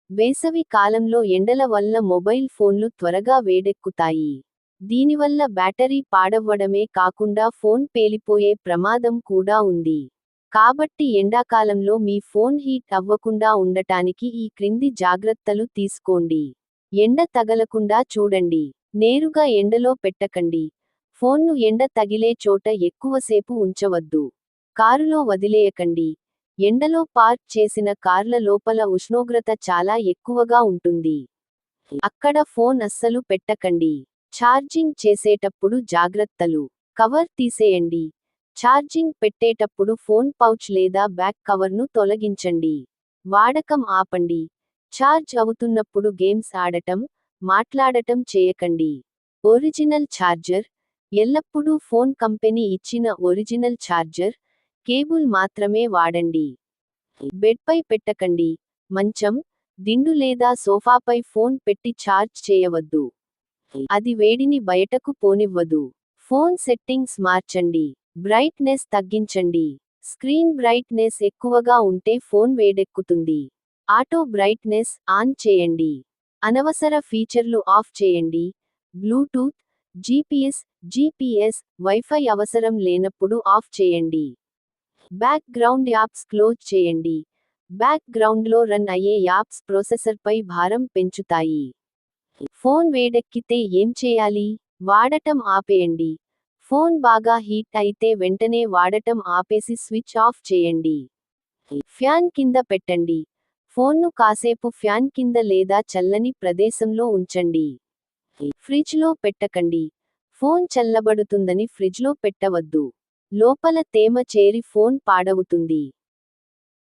వేసవి కాలంలో ఎండల వల్ల మొబైల్ ఫోన్లు త్వరగా వేడెక్కుతాయి. దీనివల్ల బ్యాటరీ పాడవ్వడమే కాకుండా ఫోన్ పేలిపోయే ప్రమాదం కూడా ఉంది. కాబట్టి ఎండాకాలంలో మీ ఫోన్ హీట్ అవ్వకుండా ఉండటానికి ఈ క్రింది జాగ్రత్తలు తీసుకోండి. ఎండ తగలకుండా చూడండి. నేరుగా ఎండలో పెట్టకండి. ఫోన్ను ఎండ తగిలే చోట ఎక్కువసేపు ఉంచవద్దు. కారులో వదిలేయకండి. ఎండలో పార్క్ చేసిన కార్ల లోపల ఉష్ణోగ్రత చాలా ఎక్కువగా ఉంటుంది. అక్కడ ఫోన్ అస్సలు పెట్టకండి. ఛార్జింగ్ చేసేటప్పుడు జాగ్రత్తలు. కవర్ తీసేయండి. ఛార్జింగ్ పెట్టేటప్పుడు ఫోన్ పౌచ్ లేదా బ్యాక్ కవర్ను తొలగించండి. వాడకం ఆపండి. ఛార్జ్ అవుతున్నప్పుడు గేమ్స్ ఆడటం, మాట్లాడటం చేయకండి. Original charger. ఎల్లప్పుడూ ఫోన్ కంపెనీ ఇచ్చిన ఒరిజినల్ ఛార్జర్, కేబుల్ మాత్రమే వాడండి. బెడ్పై పెట్టకండి. మంచం, దిండు లేదా సోఫాపై ఫోన్ పెట్టి ఛార్జ్ చేయవద్దు. అది వేడిని బయటకు పోనివ్వదు. ఫోన్ సెట్టింగ్స్ మార్చండి. బ్రైట్నెస్ తగ్గించండి. స్క్రీన్ బ్రైట్నెస్ ఎక్కువగా ఉంటే ఫోన్ వేడెక్కుతుంది. ఆటో బ్రైట్నెస్ ఆన్ చేయండి. అనవసర ఫీచర్లు ఆఫ్ చేయండి. బ్లూటూత్, జీపీఎస్, వైఫై అవసరం లేనప్పుడు ఆఫ్ చేయండి. బ్యాక్ గ్రౌండ్ యాప్స్ క్లోజ్ చేయండి. బ్యాక్ గ్రౌండ్లో రన్ అయ్యే యాప్స్ ప్రాసెసర్పై భారం పెంచుతాయి. ఫోన్ వేడెక్కితే ఏం చేయాలి? వాడటం ఆపేయండి. ఫోన్ బాగా హీట్ అయితే వెంటనే వాడటం ఆపేసి స్విచ్ ఆఫ్ చేయండి. ఫ్యాన్ కింద పెట్టండి. ఫోన్ను కాసేపు ఫ్యాన్ కింద లేదా చల్లని ప్రదేశంలో ఉంచండి. ఫ్రిడ్జ్లో పెట్టకండి. ఫోన్ చల్లబడుతుందని ఫ్రిడ్జ్లో పెట్టవద్దు. లోపల తేమ చేరి ఫోన్ పాడవుతుంది.